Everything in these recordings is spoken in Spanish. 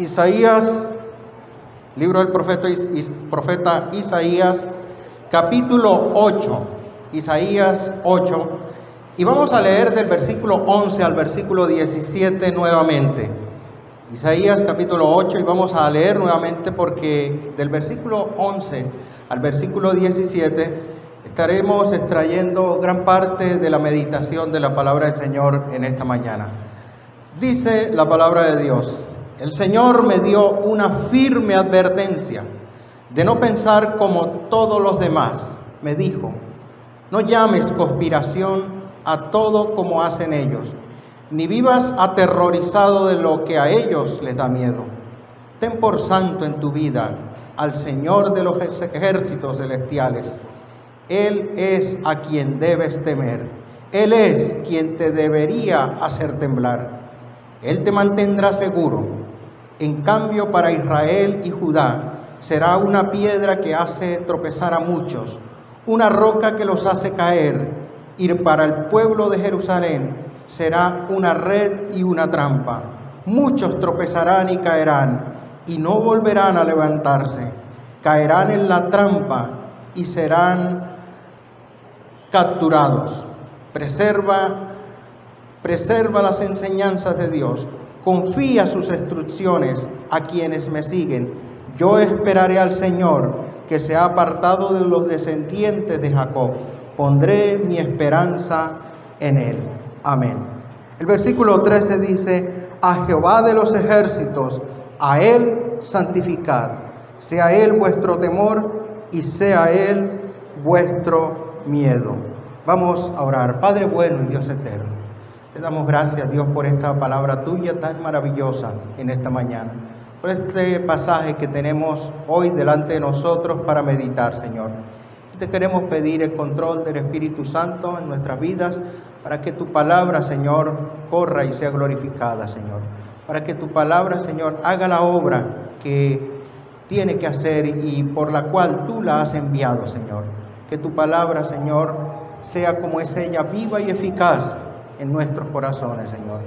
Isaías, libro del profeta Isaías, capítulo 8, Isaías 8, y vamos a leer del versículo 11 al versículo 17 nuevamente. Isaías capítulo 8, y vamos a leer nuevamente porque del versículo 11 al versículo 17 estaremos extrayendo gran parte de la meditación de la palabra del Señor en esta mañana. Dice la palabra de Dios: el Señor me dio una firme advertencia de no pensar como todos los demás. Me dijo: no llames conspiración a todo como hacen ellos, ni vivas aterrorizado de lo que a ellos les da miedo. Ten por santo en tu vida al Señor de los ejércitos celestiales. Él es a quien debes temer. Él es quien te debería hacer temblar. Él te mantendrá seguro. En cambio, para Israel y Judá será una piedra que hace tropezar a muchos, una roca que los hace caer, y para el pueblo de Jerusalén será una red y una trampa. Muchos tropezarán y caerán, y no volverán a levantarse. Caerán en la trampa y serán capturados. Preserva las enseñanzas de Dios. Confía sus instrucciones a quienes me siguen. Yo esperaré al Señor, que se ha apartado de los descendientes de Jacob. Pondré mi esperanza en Él. Amén. El versículo 13 dice: a Jehová de los ejércitos, a Él santificad. Sea Él vuestro temor y sea Él vuestro miedo. Vamos a orar. Padre bueno y Dios eterno, te damos gracias, Dios, por esta palabra tuya tan maravillosa en esta mañana, por este pasaje que tenemos hoy delante de nosotros para meditar, Señor. Y te queremos pedir el control del Espíritu Santo en nuestras vidas, para que tu palabra, Señor, corra y sea glorificada, Señor. Para que tu palabra, Señor, haga la obra que tiene que hacer y por la cual tú la has enviado, Señor. Que tu palabra, Señor, sea como es ella, viva y eficaz en nuestros corazones, Señor.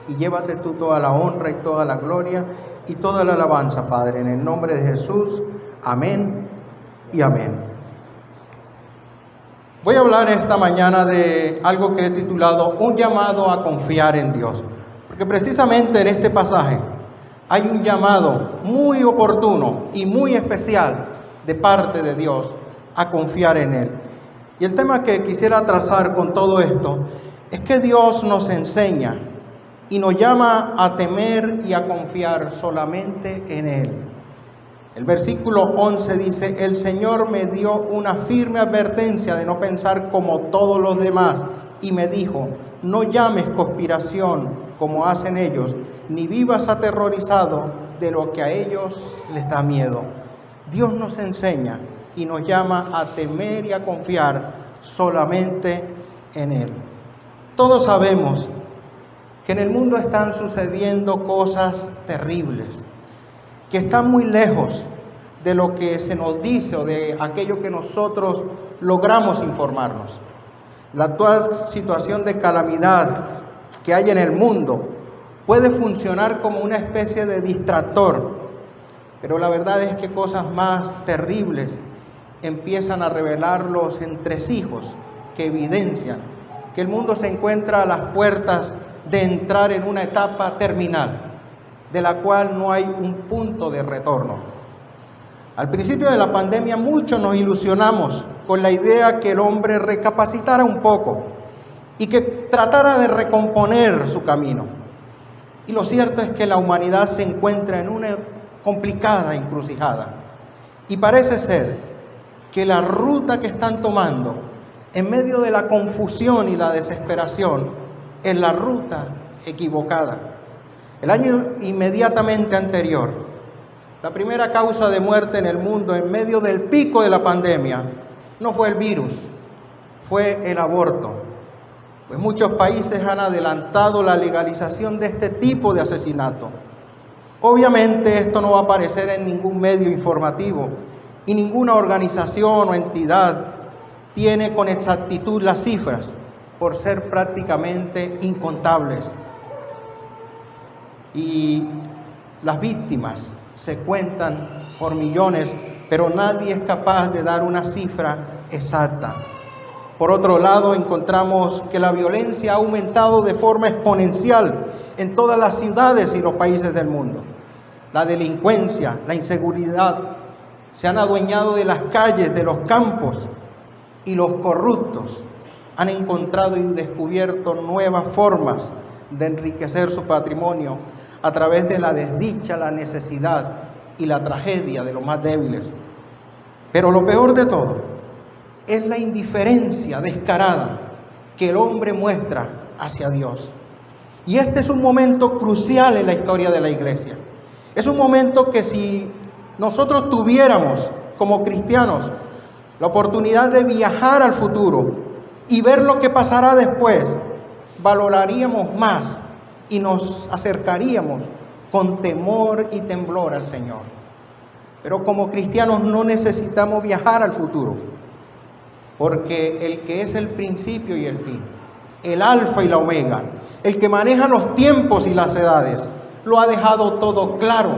Y llévate tú toda la honra y toda la gloria y toda la alabanza, Padre, en el nombre de Jesús. Amén y amén. Voy a hablar esta mañana de algo que he titulado Un llamado a confiar en Dios. Porque precisamente en este pasaje hay un llamado muy oportuno y muy especial de parte de Dios a confiar en Él. Y el tema que quisiera trazar con todo esto es que Dios nos enseña y nos llama a temer y a confiar solamente en Él. El versículo 11 dice: el Señor me dio una firme advertencia de no pensar como todos los demás, y me dijo: no llames conspiración como hacen ellos, ni vivas aterrorizado de lo que a ellos les da miedo. Dios nos enseña y nos llama a temer y a confiar solamente en Él. Todos sabemos que en el mundo están sucediendo cosas terribles, que están muy lejos de lo que se nos dice o de aquello que nosotros logramos informarnos. La actual situación de calamidad que hay en el mundo puede funcionar como una especie de distractor, pero la verdad es que cosas más terribles empiezan a revelar los entresijos que evidencian que el mundo se encuentra a las puertas de entrar en una etapa terminal, de la cual no hay un punto de retorno. Al principio de la pandemia muchos nos ilusionamos con la idea que el hombre recapacitara un poco y que tratara de recomponer su camino. Y lo cierto es que la humanidad se encuentra en una complicada encrucijada. Y parece ser que la ruta que están tomando en medio de la confusión y la desesperación es la ruta equivocada. El año inmediatamente anterior, la primera causa de muerte en el mundo en medio del pico de la pandemia no fue el virus, fue el aborto. Pues muchos países han adelantado la legalización de este tipo de asesinato. Obviamente esto no va a aparecer en ningún medio informativo y ninguna organización o entidad tiene con exactitud las cifras, por ser prácticamente incontables. Y Las víctimas se cuentan por millones, pero nadie es capaz de dar una cifra exacta. Por otro lado, encontramos que la violencia ha aumentado de forma exponencial en todas las ciudades y los países del mundo. La delincuencia, la inseguridad se han adueñado de las calles, de los campos, y los corruptos han encontrado y descubierto nuevas formas de enriquecer su patrimonio a través de la desdicha, la necesidad y la tragedia de los más débiles. Pero lo peor de todo es la indiferencia descarada que el hombre muestra hacia Dios. Y este es un momento crucial en la historia de la iglesia. Es un momento que si nosotros tuviéramos como cristianos la oportunidad de viajar al futuro y ver lo que pasará después, valoraríamos más y nos acercaríamos con temor y temblor al Señor. Pero como cristianos no necesitamos viajar al futuro, porque el que es el principio y el fin, el alfa y la omega, el que maneja los tiempos y las edades, lo ha dejado todo claro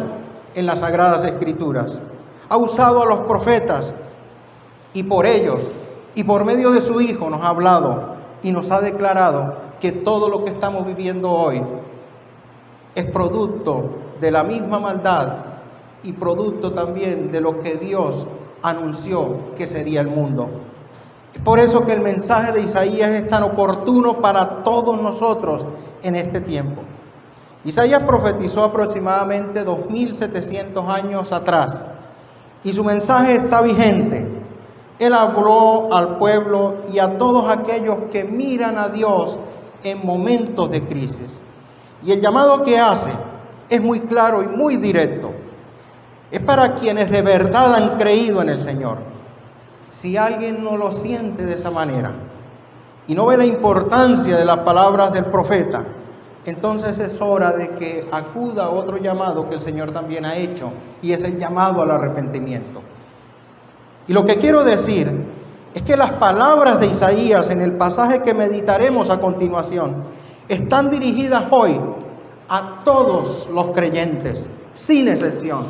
en las Sagradas Escrituras. Ha usado a los profetas y por ellos y por medio de su Hijo nos ha hablado y nos ha declarado que todo lo que estamos viviendo hoy es producto de la misma maldad y producto también de lo que Dios anunció que sería el mundo. Es por eso que el mensaje de Isaías es tan oportuno para todos nosotros en este tiempo. Isaías profetizó aproximadamente 2700 años atrás y su mensaje está vigente. Él habló al pueblo y a todos aquellos que miran a Dios en momentos de crisis. Y el llamado que hace es muy claro y muy directo. Es para quienes de verdad han creído en el Señor. Si alguien no lo siente de esa manera y no ve la importancia de las palabras del profeta, entonces es hora de que acuda a otro llamado que el Señor también ha hecho, y es el llamado al arrepentimiento. Y lo que quiero decir es que las palabras de Isaías en el pasaje que meditaremos a continuación están dirigidas hoy a todos los creyentes, sin excepción.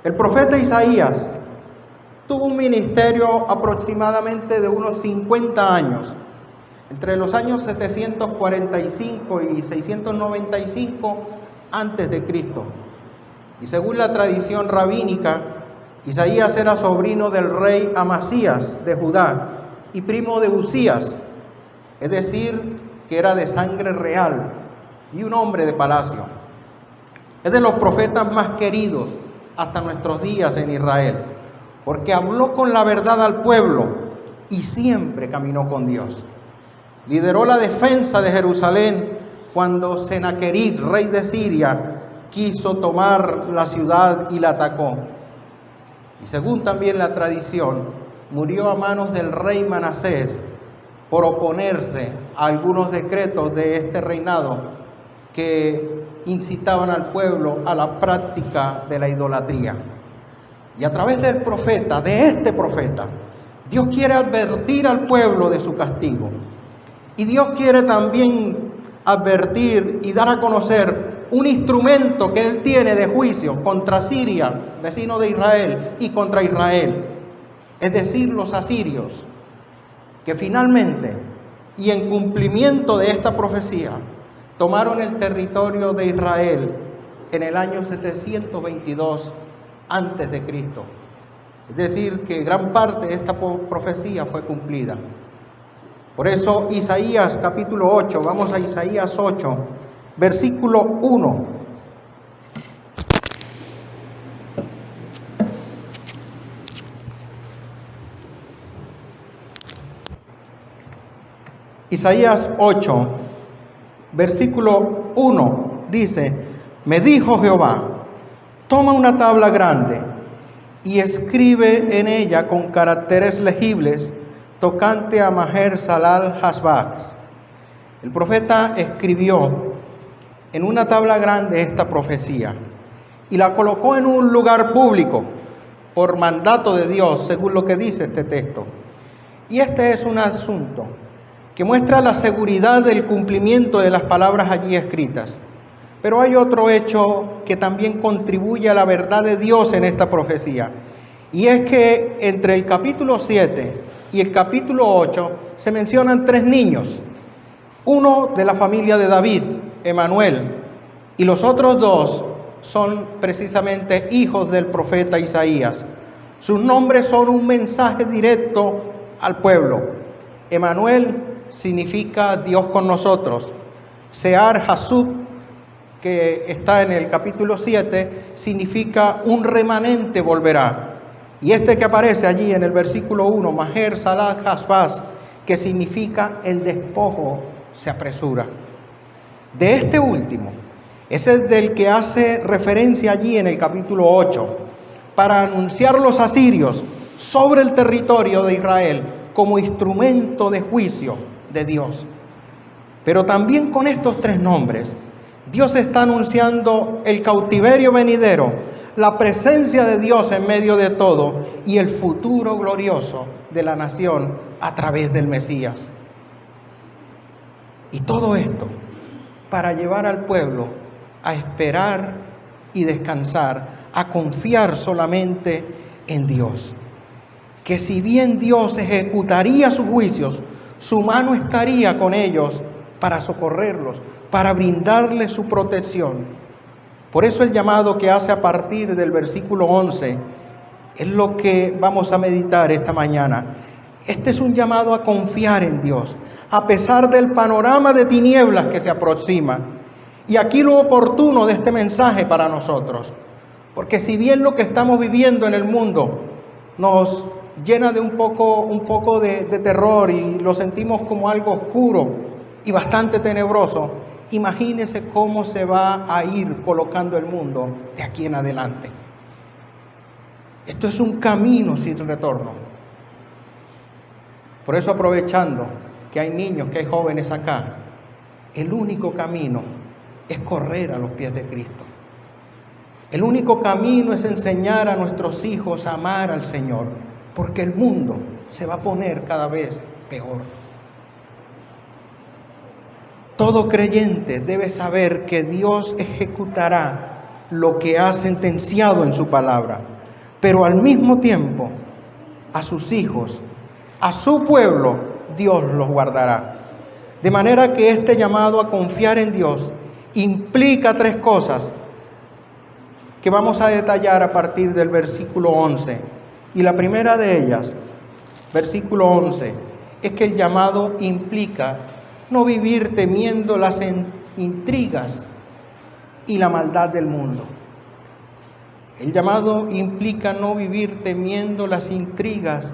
El profeta Isaías tuvo un ministerio aproximadamente de unos 50 años, entre los años 745 y 695 antes de Cristo. Y según la tradición rabínica, Isaías era sobrino del rey Amasías de Judá y primo de Usías, es decir, que era de sangre real y un hombre de palacio. Es de los profetas más queridos hasta nuestros días en Israel, porque habló con la verdad al pueblo y siempre caminó con Dios. Lideró la defensa de Jerusalén cuando Senaquerib, rey de Siria, quiso tomar la ciudad y la atacó. Y según también la tradición, murió a manos del rey Manasés por oponerse a algunos decretos de este reinado que incitaban al pueblo a la práctica de la idolatría. Y a través del profeta, de este profeta, Dios quiere advertir al pueblo de su castigo. Y Dios quiere también advertir y dar a conocer un instrumento que Él tiene de juicio contra Siria, vecino de Israel, y contra Israel, es decir, los asirios, que finalmente, y en cumplimiento de esta profecía, tomaron el territorio de Israel en el año 722 antes de Cristo. Es decir, que gran parte de esta profecía fue cumplida. Por eso Isaías capítulo 8, vamos a Isaías 8, versículo 1. Isaías 8, versículo 1 dice: me dijo Jehová, toma una tabla grande y escribe en ella con caracteres legibles tocante a Maher Salal Hasbaz. El profeta escribió en una tabla grande esta profecía y la colocó en un lugar público por mandato de Dios, según lo que dice este texto. Y este es un asunto que muestra la seguridad del cumplimiento de las palabras allí escritas. Pero hay otro hecho que también contribuye a la verdad de Dios en esta profecía. Y es que entre el capítulo 7 y el capítulo 8 se mencionan 3 niños. Uno de la familia de David, Emanuel, y los otros 2 son precisamente hijos del profeta Isaías. Sus nombres son un mensaje directo al pueblo. Emanuel significa Dios con nosotros. Sear Hasub, que está en el capítulo 7, significa un remanente volverá. Y este que aparece allí en el versículo 1, Maher Salat Hasbaz, que significa el despojo se apresura. De este último, ese es del que hace referencia allí en el capítulo 8, para anunciar los asirios sobre el territorio de Israel como instrumento de juicio de Dios. Pero también con estos 3 nombres, Dios está anunciando el cautiverio venidero, la presencia de Dios en medio de todo y el futuro glorioso de la nación a través del Mesías. Y todo esto para llevar al pueblo a esperar y descansar, a confiar solamente en Dios. Que si bien Dios ejecutaría sus juicios, su mano estaría con ellos para socorrerlos, para brindarles su protección. Por eso el llamado que hace a partir del versículo 11 es lo que vamos a meditar esta mañana. Este es un llamado a confiar en Dios, a pesar del panorama de tinieblas que se aproxima. Y aquí lo oportuno de este mensaje para nosotros, porque si bien lo que estamos viviendo en el mundo nos llena de un poco de terror y lo sentimos como algo oscuro y bastante tenebroso, imagínese cómo se va a ir colocando el mundo de aquí en adelante. Esto es un camino sin retorno. Por eso, aprovechando que hay niños, que hay jóvenes acá, el único camino es correr a los pies de Cristo. El único camino es enseñar a nuestros hijos a amar al Señor, porque el mundo se va a poner cada vez peor. Todo creyente debe saber que Dios ejecutará lo que ha sentenciado en su palabra, pero al mismo tiempo a sus hijos, a su pueblo, Dios los guardará. De manera que este llamado a confiar en Dios implica 3 cosas que vamos a detallar a partir del versículo 11. Y la primera de ellas, versículo 11, es que el llamado implica no vivir temiendo las intrigas y la maldad del mundo. El llamado implica no vivir temiendo las intrigas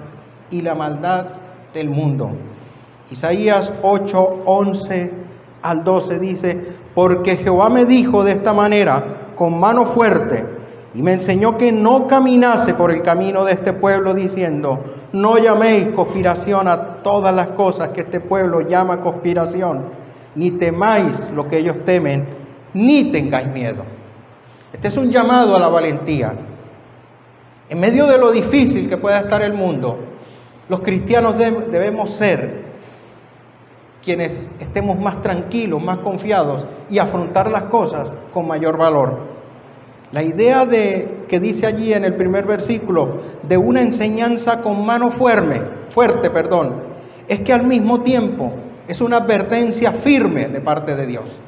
y la maldad del mundo. Isaías 8, 11 al 12 dice: porque Jehová me dijo de esta manera, con mano fuerte, y me enseñó que no caminase por el camino de este pueblo, diciendo: no llaméis conspiración a todas las cosas que este pueblo llama conspiración, ni temáis lo que ellos temen, ni tengáis miedo. Este es un llamado a la valentía. En medio de lo difícil que pueda estar el mundo, los cristianos debemos ser quienes estemos más tranquilos, más confiados y afrontar las cosas con mayor valor. La idea que dice allí en el primer versículo de una enseñanza con mano fuerte, es que al mismo tiempo es una advertencia firme de parte de Dios.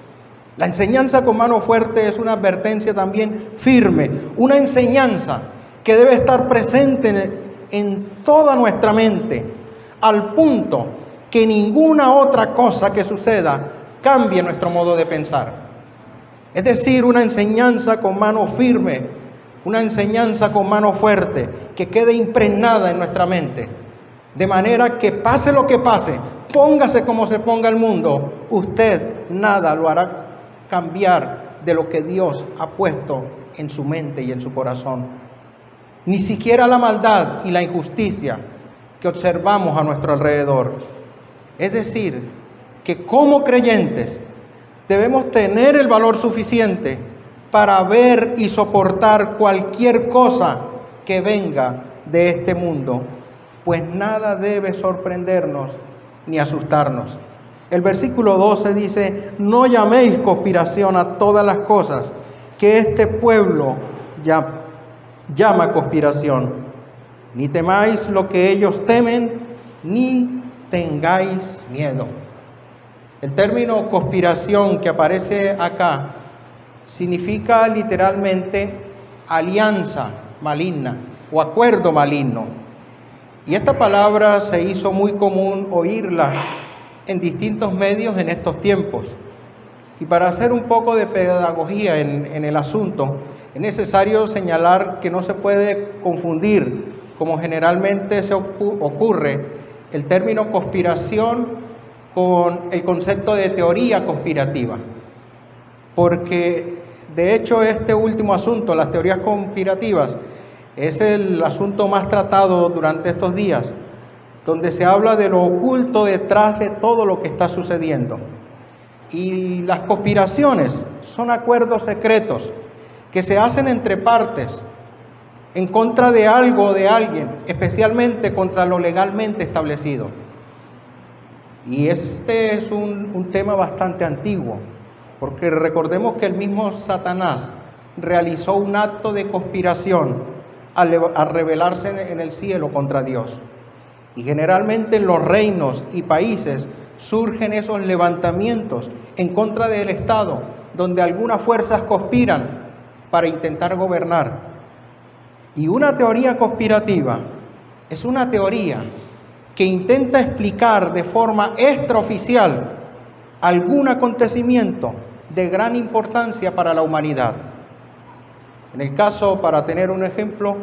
La enseñanza con mano fuerte es una advertencia también firme, una enseñanza que debe estar presente en toda nuestra mente, al punto que ninguna otra cosa que suceda cambie nuestro modo de pensar. Es decir, una enseñanza con mano firme, una enseñanza con mano fuerte, que quede impregnada en nuestra mente, de manera que pase lo que pase, póngase como se ponga el mundo, usted nada lo hará cambiar de lo que Dios ha puesto en su mente y en su corazón. Ni siquiera la maldad y la injusticia que observamos a nuestro alrededor. Es decir, que como creyentes debemos tener el valor suficiente para ver y soportar cualquier cosa que venga de este mundo, pues nada debe sorprendernos ni asustarnos. El versículo 12 dice: no llaméis conspiración a todas las cosas que este pueblo llama conspiración, ni temáis lo que ellos temen, ni tengáis miedo. El término conspiración que aparece acá significa literalmente alianza maligna o acuerdo maligno. Y esta palabra se hizo muy común oírla en distintos medios en estos tiempos. Y para hacer un poco de pedagogía en el asunto, es necesario señalar que no se puede confundir, como generalmente se ocurre, el término conspiración con el concepto de teoría conspirativa. Porque de hecho este último asunto, las teorías conspirativas, es el asunto más tratado durante estos días, donde se habla de lo oculto detrás de todo lo que está sucediendo. Y las conspiraciones son acuerdos secretos que se hacen entre partes en contra de algo o de alguien, especialmente contra lo legalmente establecido. Y este es un tema bastante antiguo, porque recordemos que el mismo Satanás realizó un acto de conspiración al rebelarse en el cielo contra Dios. Y generalmente en los reinos y países surgen esos levantamientos en contra del Estado, donde algunas fuerzas conspiran para intentar gobernar. Y una teoría conspirativa es una teoría que intenta explicar de forma extraoficial algún acontecimiento de gran importancia para la humanidad. En el caso, para tener un ejemplo,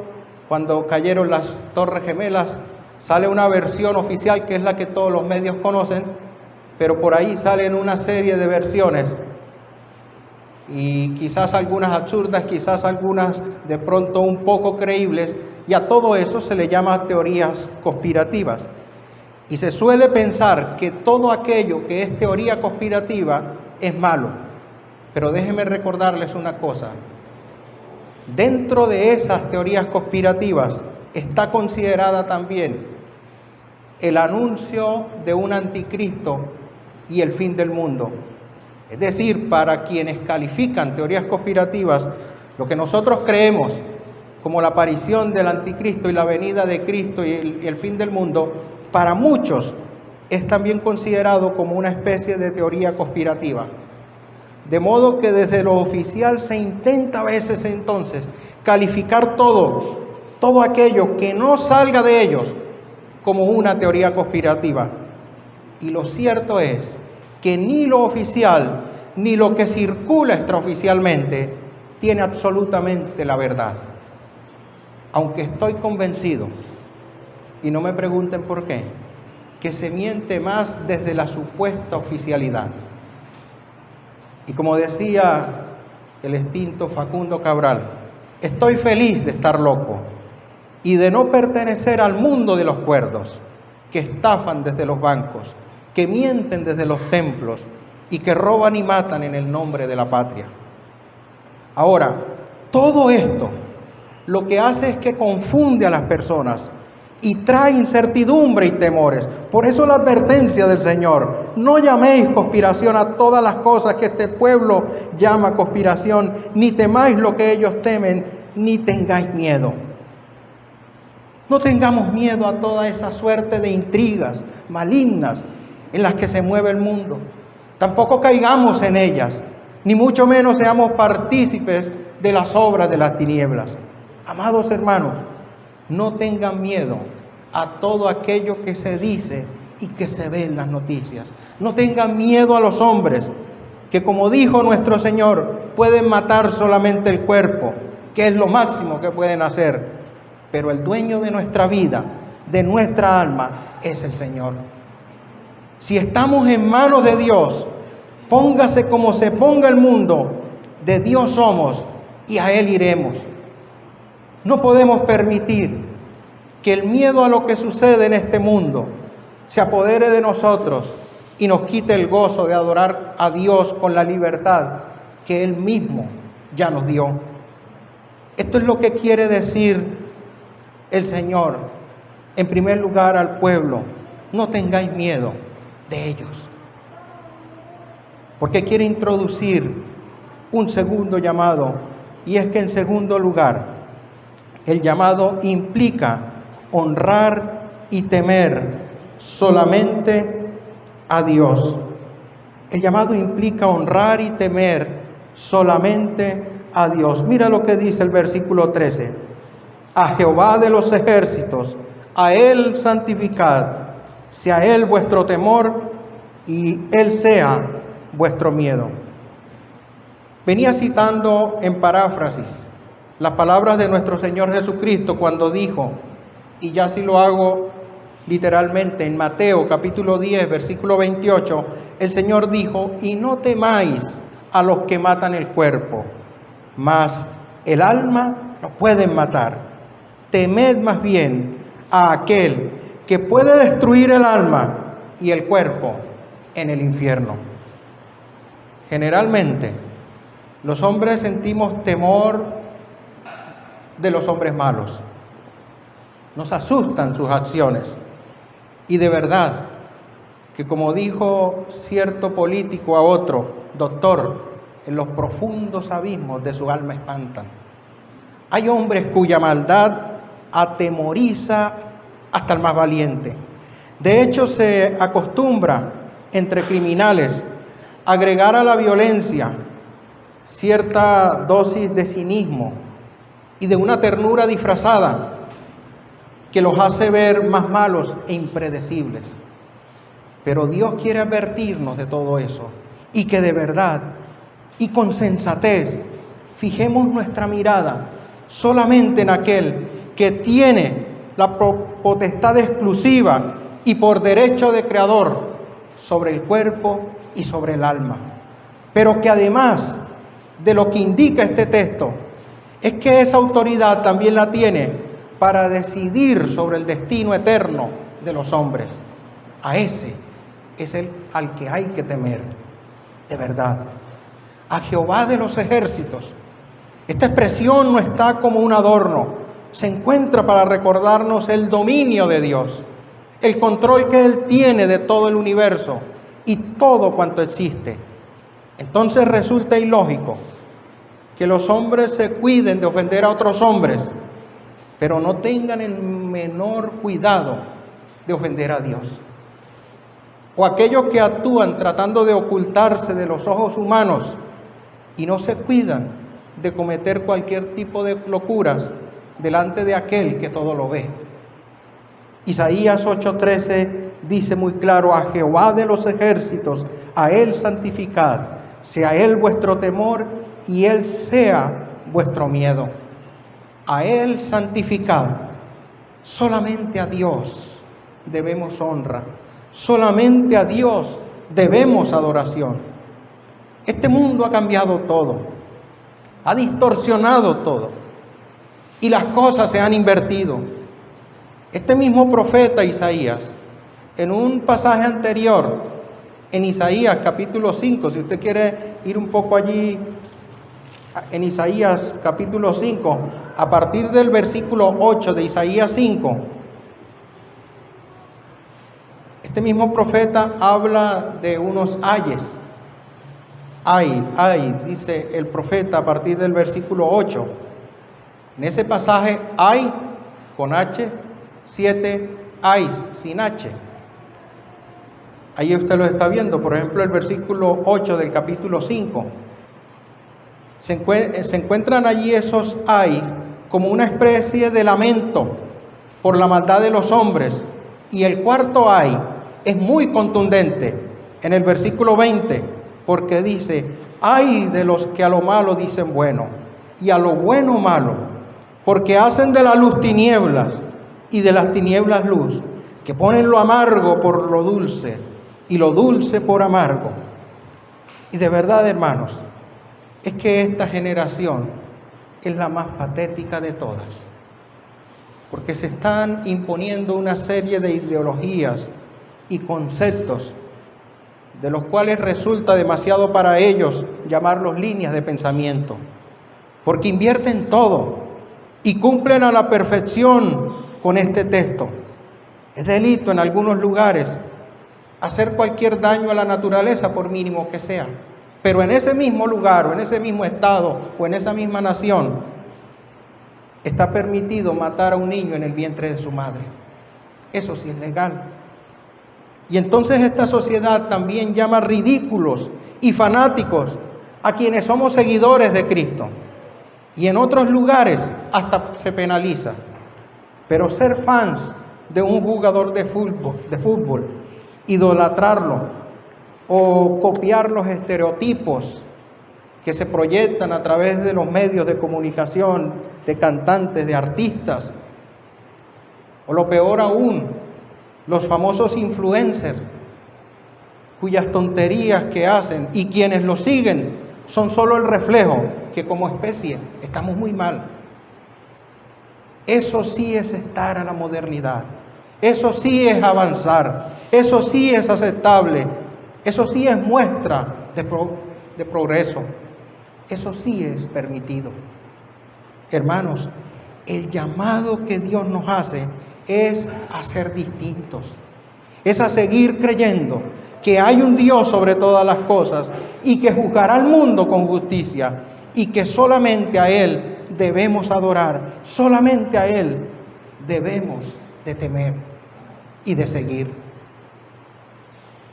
cuando cayeron las Torres Gemelas, sale una versión oficial que es la que todos los medios conocen, pero por ahí salen una serie de versiones, y quizás algunas absurdas, quizás algunas de pronto un poco creíbles, y a todo eso se le llama teorías conspirativas. Y se suele pensar que todo aquello que es teoría conspirativa es malo. Pero déjenme recordarles una cosa. Dentro de esas teorías conspirativas está considerada también el anuncio de un anticristo y el fin del mundo. Es decir, para quienes califican teorías conspirativas, lo que nosotros creemos como la aparición del anticristo y la venida de Cristo y el fin del mundo, para muchos es también considerado como una especie de teoría conspirativa. De modo que desde lo oficial se intenta a veces entonces calificar todo aquello que no salga de ellos como una teoría conspirativa. Y lo cierto es que ni lo oficial ni lo que circula extraoficialmente tiene absolutamente la verdad. Aunque estoy convencido, y no me pregunten por qué, que se miente más desde la supuesta oficialidad. Y como decía el extinto Facundo Cabral, estoy feliz de estar loco y de no pertenecer al mundo de los cuerdos, que estafan desde los bancos, que mienten desde los templos y que roban y matan en el nombre de la patria. Ahora, todo esto lo que hace es que confunde a las personas y trae incertidumbre y temores. Por eso la advertencia del Señor: no llaméis conspiración a todas las cosas que este pueblo llama conspiración, ni temáis lo que ellos temen, ni tengáis miedo. No tengamos miedo a toda esa suerte de intrigas malignas en las que se mueve el mundo. Tampoco caigamos en ellas, ni mucho menos seamos partícipes de las obras de las tinieblas. Amados hermanos, no tengan miedo a todo aquello que se dice y que se ve en las noticias. No tengan miedo a los hombres, que como dijo nuestro Señor, pueden matar solamente el cuerpo, que es lo máximo que pueden hacer. Pero el dueño de nuestra vida, de nuestra alma, es el Señor. Si estamos en manos de Dios, póngase como se ponga el mundo, de Dios somos y a Él iremos. No podemos permitir que el miedo a lo que sucede en este mundo se apodere de nosotros y nos quite el gozo de adorar a Dios con la libertad que Él mismo ya nos dio. Esto es lo que quiere decir el Señor, en primer lugar al pueblo: no tengáis miedo de ellos. porque quiere introducir un segundo llamado, y es que en segundo lugar, el llamado implica honrar y temer solamente a Dios. El llamado implica honrar y temer solamente a Dios. Mira lo que dice el versículo 13. A Jehová de los ejércitos, a Él santificad, sea Él vuestro temor y Él sea vuestro miedo. Venía citando en paráfrasis las palabras de nuestro Señor Jesucristo cuando dijo, y ya si lo hago literalmente, en Mateo capítulo 10, versículo 28, el Señor dijo, y no temáis a los que matan el cuerpo, mas el alma no pueden matar. Temed más bien a aquel que puede destruir el alma y el cuerpo en el infierno. Generalmente, los hombres sentimos temor de los hombres malos. Nos asustan sus acciones. Y de verdad, que como dijo cierto político a otro, doctor, en los profundos abismos de su alma espantan. Hay hombres cuya maldad atemoriza hasta el más valiente. De hecho, se acostumbra entre criminales agregar a la violencia cierta dosis de cinismo y de una ternura disfrazada que los hace ver más malos e impredecibles. Pero Dios quiere advertirnos de todo eso y que de verdad y con sensatez fijemos nuestra mirada solamente en aquel que tiene la potestad exclusiva y por derecho de creador sobre el cuerpo y sobre el alma. Pero que además de lo que indica este texto, es que esa autoridad también la tiene para decidir sobre el destino eterno de los hombres. A ese es el al que hay que temer, de verdad. A Jehová de los ejércitos. Esta expresión no está como un adorno, se encuentra para recordarnos el dominio de Dios, el control que Él tiene de todo el universo y todo cuanto existe. Entonces resulta ilógico que los hombres se cuiden de ofender a otros hombres, pero no tengan el menor cuidado de ofender a Dios. O aquellos que actúan tratando de ocultarse de los ojos humanos y no se cuidan de cometer cualquier tipo de locuras delante de aquel que todo lo ve. Isaías 8:13 dice muy claro, a Jehová de los ejércitos, a Él santificad, sea Él vuestro temor y Él sea vuestro miedo. A Él santificad. Solamente a Dios debemos honra. Solamente a Dios debemos adoración. Este mundo ha cambiado todo. Ha distorsionado todo. Y las cosas se han invertido. Este mismo profeta Isaías, en un pasaje anterior, en Isaías capítulo 5, si usted quiere ir un poco allí, en Isaías capítulo 5, a partir del versículo 8 de Isaías 5, este mismo profeta habla de unos ayes. Ay, dice el profeta a partir del versículo 8. En ese pasaje, ay, con H, 7 ayes, sin H. Ahí usted lo está viendo, por ejemplo, el versículo 8 del capítulo 5. Se encuentran allí esos ayes como una especie de lamento por la maldad de los hombres. Y el cuarto ay es muy contundente en el versículo 20, porque dice, ay de los que a lo malo dicen bueno y a lo bueno malo, porque hacen de la luz tinieblas y de las tinieblas luz, que ponen lo amargo por lo dulce y lo dulce por amargo. Y de verdad, hermanos, es que esta generación es la más patética de todas, porque se están imponiendo una serie de ideologías y conceptos de los cuales resulta demasiado para ellos llamarlos líneas de pensamiento, porque invierten todo y cumplen a la perfección con este texto. Es delito en algunos lugares hacer cualquier daño a la naturaleza, por mínimo que sea. Pero en ese mismo lugar, o en ese mismo estado, o en esa misma nación, está permitido matar a un niño en el vientre de su madre. Eso sí es legal. Y entonces esta sociedad también llama ridículos y fanáticos a quienes somos seguidores de Cristo. Y en otros lugares hasta se penaliza. Pero ser fans de un jugador de fútbol, idolatrarlo o copiar los estereotipos que se proyectan a través de los medios de comunicación, de cantantes, de artistas, o lo peor aún, los famosos influencers, cuyas tonterías que hacen y quienes lo siguen son solo el reflejo que como especie estamos muy mal. Eso sí es estar a la modernidad, eso sí es avanzar, eso sí es aceptable, eso sí es muestra de progreso, eso sí es permitido. Hermanos, el llamado que Dios nos hace es a ser distintos, es a seguir creyendo que hay un Dios sobre todas las cosas y que juzgará al mundo con justicia y que solamente a Él debemos adorar, solamente a Él debemos de temer y de seguir.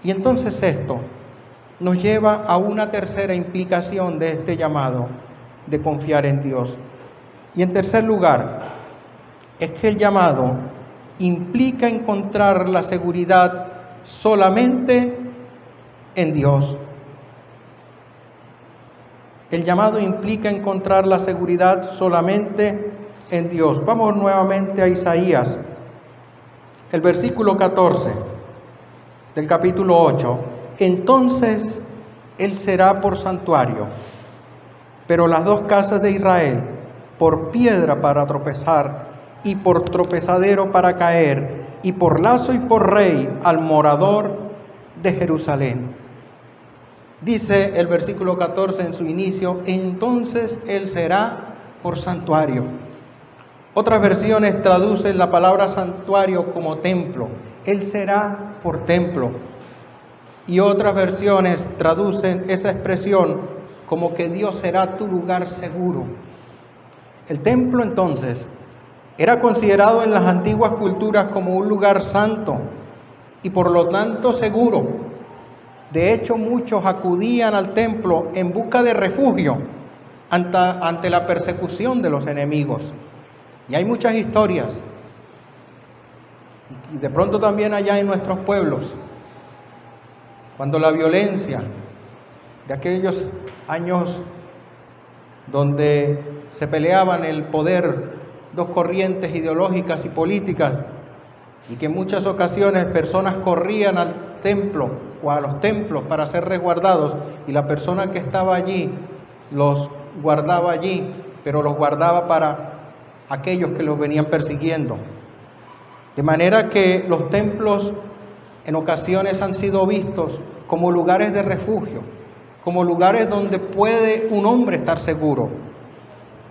Y entonces esto nos lleva a una tercera implicación de este llamado de confiar en Dios. Y en tercer lugar, es que el llamado implica encontrar la seguridad solamente en Dios. El llamado implica encontrar la seguridad solamente en Dios. Vamos nuevamente a Isaías, el versículo 14 del capítulo 8. Entonces Él será por santuario, pero las dos casas de Israel por piedra para tropezar y por tropezadero para caer, y por lazo y por rey al morador de Jerusalén. Dice el versículo 14 en su inicio, entonces Él será por santuario. Otras versiones traducen la palabra santuario como templo. Él será por templo. Y otras versiones traducen esa expresión como que Dios será tu lugar seguro. El templo entonces era considerado en las antiguas culturas como un lugar santo y por lo tanto seguro. De hecho, muchos acudían al templo en busca de refugio ante la persecución de los enemigos. Y hay muchas historias, y de pronto también allá en nuestros pueblos, cuando la violencia de aquellos años donde se peleaban el poder, dos corrientes ideológicas y políticas, y que en muchas ocasiones personas corrían al templo o a los templos para ser resguardados, y la persona que estaba allí los guardaba allí, pero los guardaba para aquellos que los venían persiguiendo. De manera que los templos en ocasiones han sido vistos como lugares de refugio, como lugares donde puede un hombre estar seguro.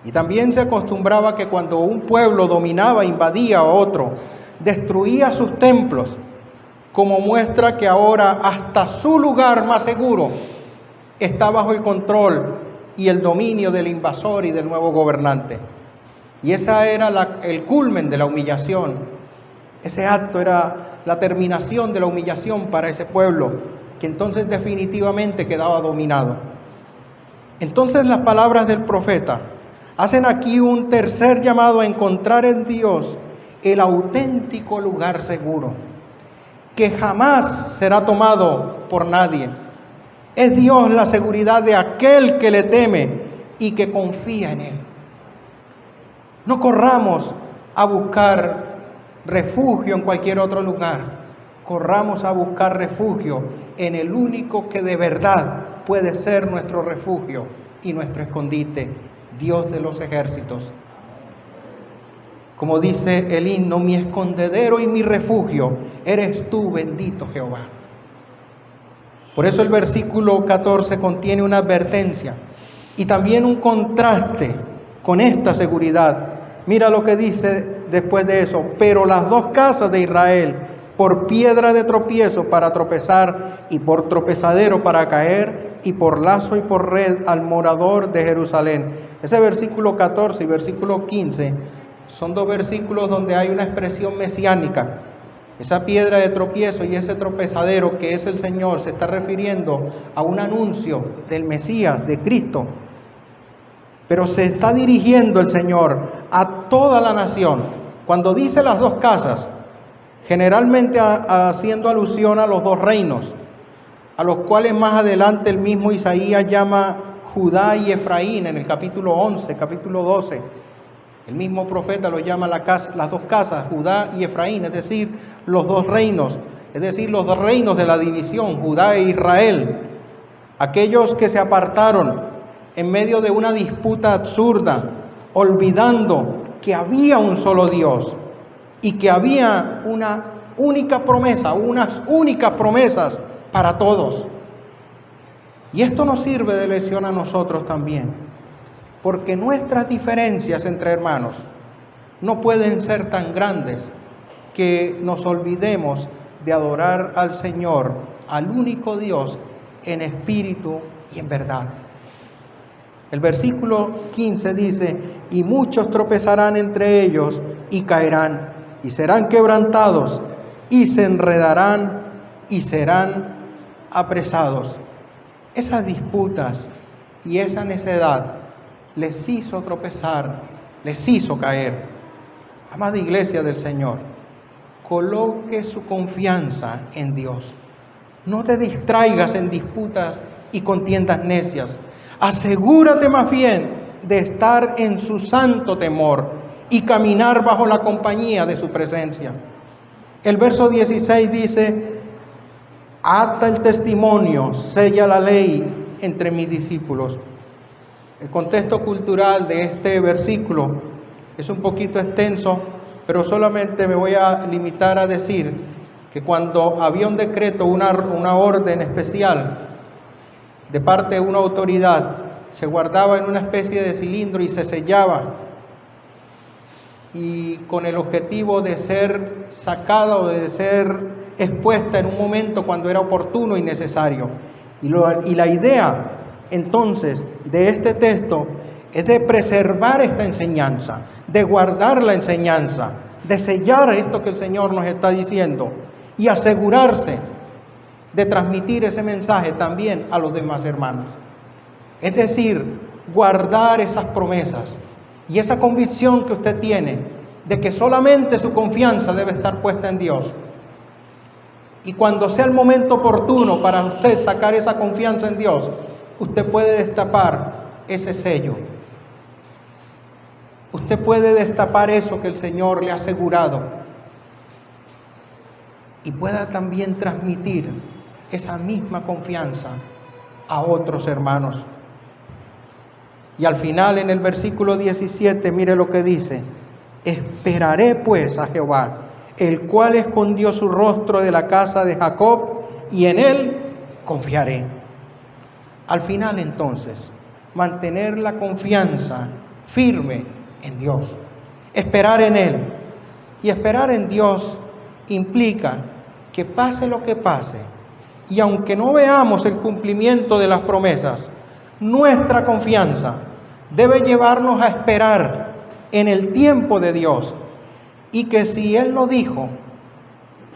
Y también se acostumbraba que cuando un pueblo dominaba, invadía a otro, destruía sus templos, como muestra que ahora hasta su lugar más seguro está bajo el control y el dominio del invasor y del nuevo gobernante. Y esa era el culmen de la humillación. Ese acto era la terminación de la humillación para ese pueblo, que entonces definitivamente quedaba dominado. Entonces las palabras del profeta hacen aquí un tercer llamado a encontrar en Dios el auténtico lugar seguro, que jamás será tomado por nadie. Es Dios la seguridad de aquel que le teme y que confía en Él. No corramos a buscar refugio en cualquier otro lugar. Corramos a buscar refugio en el único que de verdad puede ser nuestro refugio y nuestro escondite, Dios de los ejércitos. Como dice el himno, mi escondedero y mi refugio eres tú, bendito Jehová. Por eso el versículo 14 contiene una advertencia y también un contraste con esta seguridad. Mira lo que dice después de eso, pero las dos casas de Israel por piedra de tropiezo para tropezar, y por tropezadero para caer, y por lazo y por red al morador de Jerusalén. Ese versículo 14 y versículo 15 son dos versículos donde hay una expresión mesiánica. Esa piedra de tropiezo y ese tropezadero que es el Señor se está refiriendo a un anuncio del Mesías, de Cristo. Pero se está dirigiendo el Señor a toda la nación. Cuando dice las dos casas, generalmente haciendo alusión a los dos reinos, a los cuales más adelante el mismo Isaías llama Judá y Efraín en el capítulo 11, capítulo 12. El mismo profeta lo llama las dos casas, Judá y Efraín, es decir, los dos reinos, es decir, los dos reinos de la división, Judá e Israel. Aquellos que se apartaron en medio de una disputa absurda, olvidando que había un solo Dios y que había una única promesa, unas únicas promesas para todos. Y esto nos sirve de lección a nosotros también, porque nuestras diferencias entre hermanos no pueden ser tan grandes que nos olvidemos de adorar al Señor, al único Dios, en espíritu y en verdad. El versículo 15 dice: y muchos tropezarán entre ellos y caerán, y serán quebrantados, y se enredarán, y serán apresados. Esas disputas y esa necedad les hizo tropezar, les hizo caer. Amada iglesia del Señor, coloque su confianza en Dios. No te distraigas en disputas y contiendas necias. Asegúrate más bien de estar en su santo temor y caminar bajo la compañía de su presencia. El verso 16 dice: ata el testimonio, sella la ley entre mis discípulos. El contexto cultural de este versículo es un poquito extenso, pero solamente me voy a limitar a decir que cuando había un decreto, una orden especial de parte de una autoridad, se guardaba en una especie de cilindro y se sellaba, y con el objetivo de ser sacada o de ser expuesta en un momento cuando era oportuno y necesario. Y la idea entonces de este texto es de preservar esta enseñanza, de guardar la enseñanza, de sellar esto que el Señor nos está diciendo y asegurarse de transmitir ese mensaje también a los demás hermanos. Es decir, guardar esas promesas y esa convicción que usted tiene de que solamente su confianza debe estar puesta en Dios. Y cuando sea el momento oportuno para usted sacar esa confianza en Dios, usted puede destapar ese sello. Usted puede destapar eso que el Señor le ha asegurado. Y pueda también transmitir esa misma confianza a otros hermanos. Y al final, en el versículo 17, mire lo que dice: esperaré pues a Jehová, el cual escondió su rostro de la casa de Jacob, y en él confiaré. Al final, entonces, mantener la confianza firme en Dios, esperar en él. Y esperar en Dios implica que pase lo que pase, y aunque no veamos el cumplimiento de las promesas, nuestra confianza debe llevarnos a esperar en el tiempo de Dios, y que si Él lo dijo,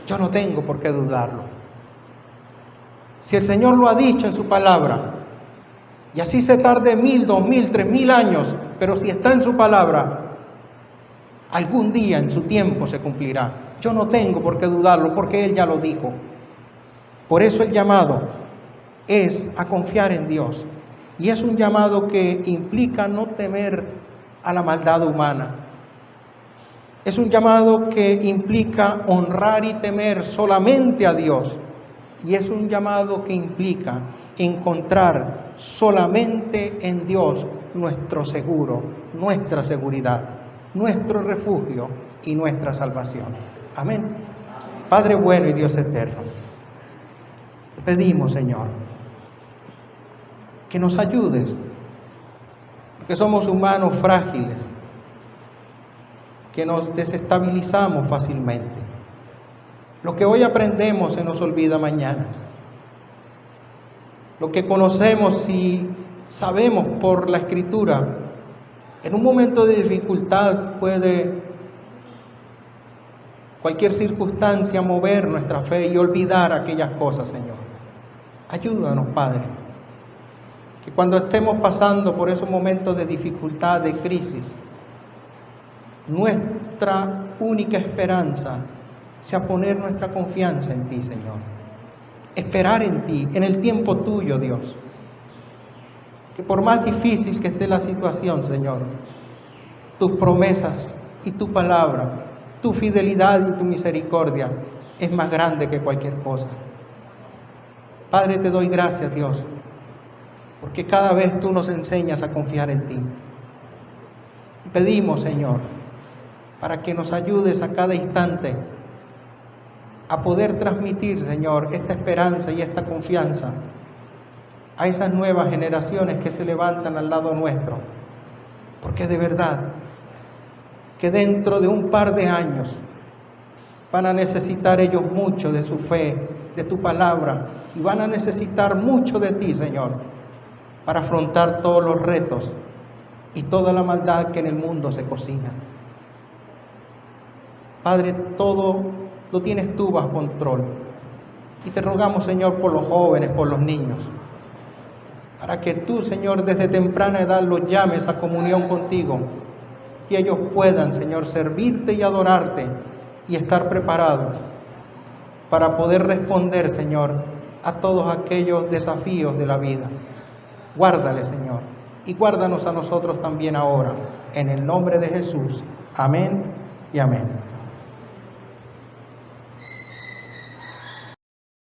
yo no tengo por qué dudarlo. Si el Señor lo ha dicho en su palabra, y así se tarde 1000, 2000, 3000 años, pero si está en su palabra, algún día en su tiempo se cumplirá. Yo no tengo por qué dudarlo, porque Él ya lo dijo. Por eso el llamado es a confiar en Dios. Y es un llamado que implica no temer a la maldad humana. Es un llamado que implica honrar y temer solamente a Dios. Y es un llamado que implica encontrar solamente en Dios nuestro seguro, nuestra seguridad, nuestro refugio y nuestra salvación. Amén. Padre bueno y Dios eterno, te pedimos, Señor, que nos ayudes, porque somos humanos frágiles, que nos desestabilizamos fácilmente. Lo que hoy aprendemos se nos olvida mañana. Lo que conocemos y sabemos por la Escritura, en un momento de dificultad puede cualquier circunstancia mover nuestra fe y olvidar aquellas cosas, Señor. Ayúdanos, Padre, que cuando estemos pasando por esos momentos de dificultad, de crisis, nuestra única esperanza sea poner nuestra confianza en ti, Señor. Esperar en ti, en el tiempo tuyo, Dios. Que por más difícil que esté la situación, Señor, tus promesas y tu palabra, tu fidelidad y tu misericordia es más grande que cualquier cosa. Padre, te doy gracias, Dios, porque cada vez tú nos enseñas a confiar en ti. Pedimos, Señor, para que nos ayudes a cada instante a poder transmitir, Señor, esta esperanza y esta confianza a esas nuevas generaciones que se levantan al lado nuestro. Porque de verdad que dentro de un par de años van a necesitar ellos mucho de su fe, de tu palabra, y van a necesitar mucho de ti, Señor, para afrontar todos los retos y toda la maldad que en el mundo se cocina. Padre, todo lo tienes tú bajo control. Y te rogamos, Señor, por los jóvenes, por los niños, para que tú, Señor, desde temprana edad los llames a comunión contigo y ellos puedan, Señor, servirte y adorarte y estar preparados para poder responder, Señor, a todos aquellos desafíos de la vida. Guárdale, Señor, y guárdanos a nosotros también ahora, en el nombre de Jesús. Amén y amén.